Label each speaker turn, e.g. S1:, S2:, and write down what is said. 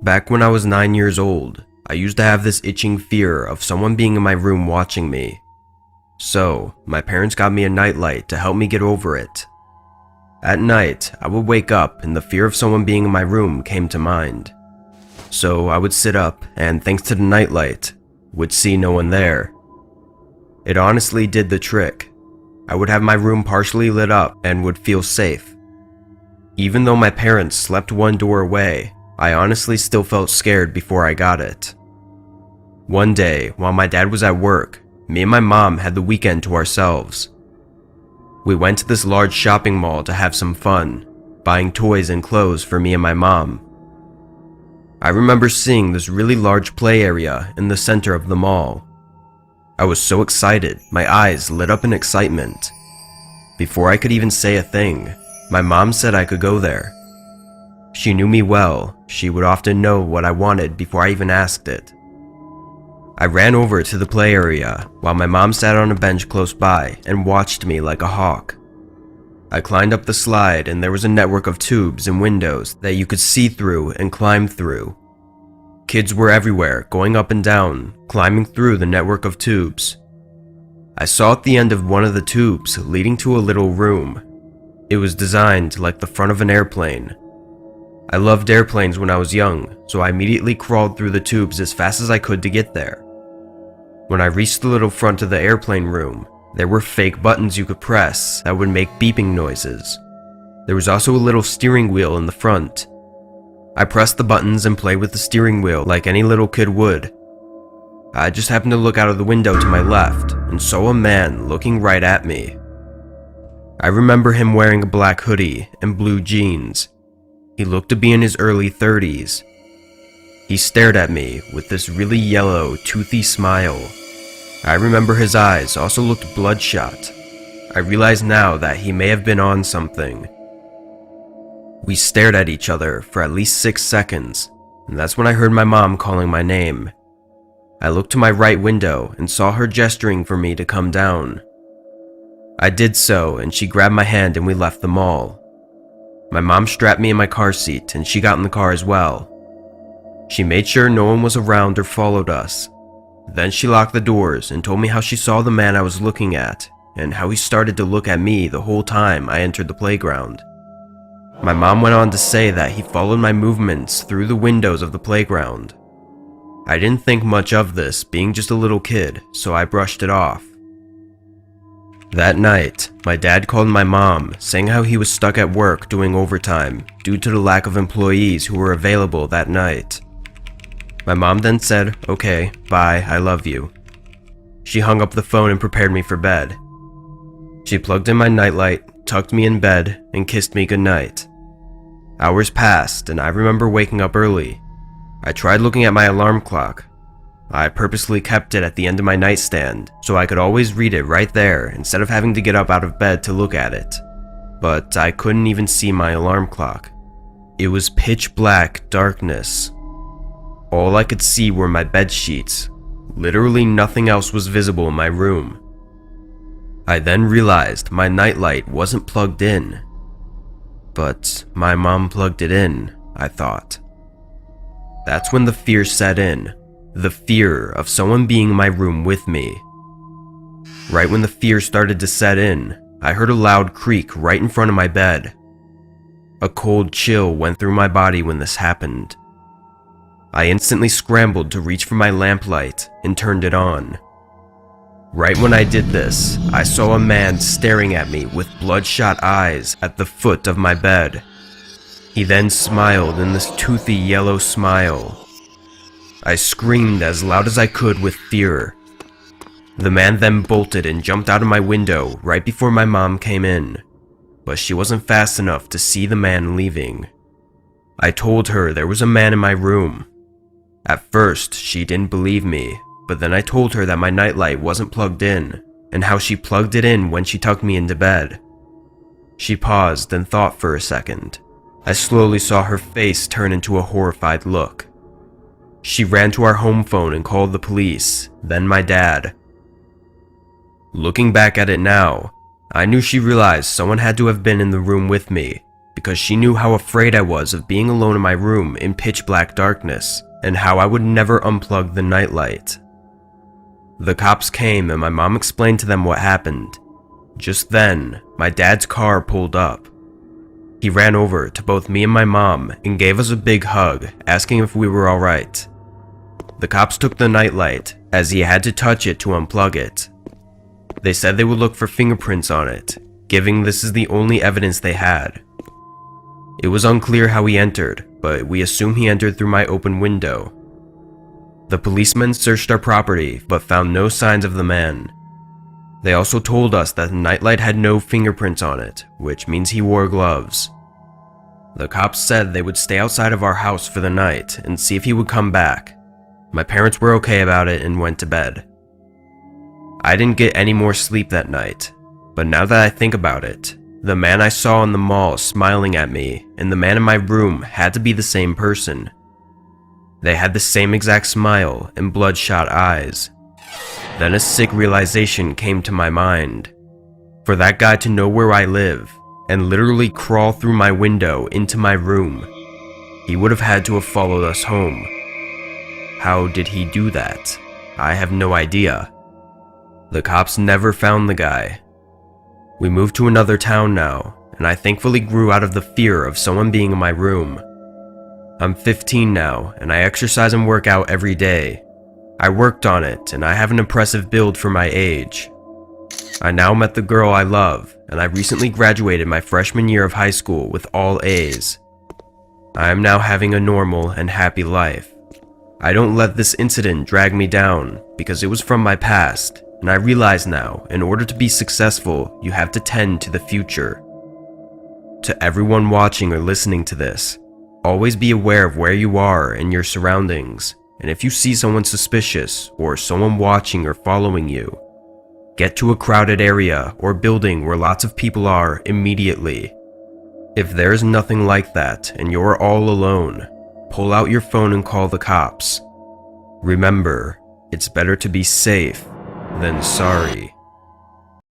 S1: Back when I was 9 years old, I used to have this itching fear of someone being in my room watching me. So, my parents got me a nightlight to help me get over it. At night, I would wake up and the fear of someone being in my room came to mind. So I would sit up and, thanks to the nightlight, would see no one there. It honestly did the trick. I would have my room partially lit up and would feel safe. Even though my parents slept one door away, I honestly still felt scared before I got it. One day, while my dad was at work, me and my mom had the weekend to ourselves. We went to this large shopping mall to have some fun, buying toys and clothes for me and my mom. I remember seeing this really large play area in the center of the mall. I was so excited, my eyes lit up in excitement. Before I could even say a thing, my mom said I could go there. She knew me well. She would often know what I wanted before I even asked it. I ran over to the play area while my mom sat on a bench close by and watched me like a hawk. I climbed up the slide and there was a network of tubes and windows that you could see through and climb through. Kids were everywhere, going up and down, climbing through the network of tubes. I saw at the end of one of the tubes leading to a little room. It was designed like the front of an airplane. I loved airplanes when I was young, so I immediately crawled through the tubes as fast as I could to get there. When I reached the little front of the airplane room, there were fake buttons you could press that would make beeping noises. There was also a little steering wheel in the front. I pressed the buttons and played with the steering wheel like any little kid would. I just happened to look out of the window to my left and saw a man looking right at me. I remember him wearing a black hoodie and blue jeans. He looked to be in his early 30s. He stared at me with this really yellow, toothy smile. I remember his eyes also looked bloodshot. I realize now that he may have been on something. We stared at each other for at least 6 seconds, and that's when I heard my mom calling my name. I looked to my right window and saw her gesturing for me to come down. I did so, and she grabbed my hand and we left the mall. My mom strapped me in my car seat and she got in the car as well. She made sure no one was around or followed us. Then she locked the doors and told me how she saw the man I was looking at and how he started to look at me the whole time I entered the playground. My mom went on to say that he followed my movements through the windows of the playground. I didn't think much of this, being just a little kid, so I brushed it off. That night, my dad called my mom, saying how he was stuck at work doing overtime due to the lack of employees who were available that night. My mom then said, "Okay, bye, I love you." She hung up the phone and prepared me for bed. She plugged in my nightlight, tucked me in bed, and kissed me goodnight. Hours passed, and I remember waking up early. I tried looking at my alarm clock. I purposely kept it at the end of my nightstand, so I could always read it right there instead of having to get up out of bed to look at it. But I couldn't even see my alarm clock. It was pitch black darkness. All I could see were my bed sheets. Literally nothing else was visible in my room. I then realized my nightlight wasn't plugged in. But my mom plugged it in, I thought. That's when the fear set in. The fear of someone being in my room with me. Right when the fear started to set in, I heard a loud creak right in front of my bed. A cold chill went through my body when this happened. I instantly scrambled to reach for my lamplight and turned it on. Right when I did this, I saw a man staring at me with bloodshot eyes at the foot of my bed. He then smiled in this toothy yellow smile. I screamed as loud as I could with fear. The man then bolted and jumped out of my window right before my mom came in, but she wasn't fast enough to see the man leaving. I told her there was a man in my room. At first, she didn't believe me, but then I told her that my nightlight wasn't plugged in, and how she plugged it in when she tucked me into bed. She paused and thought for a second. I slowly saw her face turn into a horrified look. She ran to our home phone and called the police, then my dad. Looking back at it now, I knew she realized someone had to have been in the room with me, because she knew how afraid I was of being alone in my room in pitch black darkness and how I would never unplug the nightlight. The cops came and my mom explained to them what happened. Just then, my dad's car pulled up. He ran over to both me and my mom and gave us a big hug, asking if we were alright. The cops took the nightlight, as he had to touch it to unplug it. They said they would look for fingerprints on it, giving this as the only evidence they had. It was unclear how he entered, but we assume he entered through my open window. The policemen searched our property, but found no signs of the man. They also told us that the nightlight had no fingerprints on it, which means he wore gloves. The cops said they would stay outside of our house for the night and see if he would come back. My parents were okay about it and went to bed. I didn't get any more sleep that night, but now that I think about it, the man I saw in the mall smiling at me and the man in my room had to be the same person. They had the same exact smile and bloodshot eyes. Then a sick realization came to my mind. For that guy to know where I live and literally crawl through my window into my room, he would have had to have followed us home. How did he do that? I have no idea. The cops never found the guy. We moved to another town now, and I thankfully grew out of the fear of someone being in my room. I'm 15 now, and I exercise and work out every day. I worked on it, and I have an impressive build for my age. I now met the girl I love, and I recently graduated my freshman year of high school with all A's. I am now having a normal and happy life. I don't let this incident drag me down, because it was from my past, and I realize now, in order to be successful, you have to tend to the future. To everyone watching or listening to this, always be aware of where you are and your surroundings, and if you see someone suspicious or someone watching or following you, get to a crowded area or building where lots of people are immediately. If there is nothing like that and you're all alone, pull out your phone and call the cops. Remember, it's better to be safe than sorry.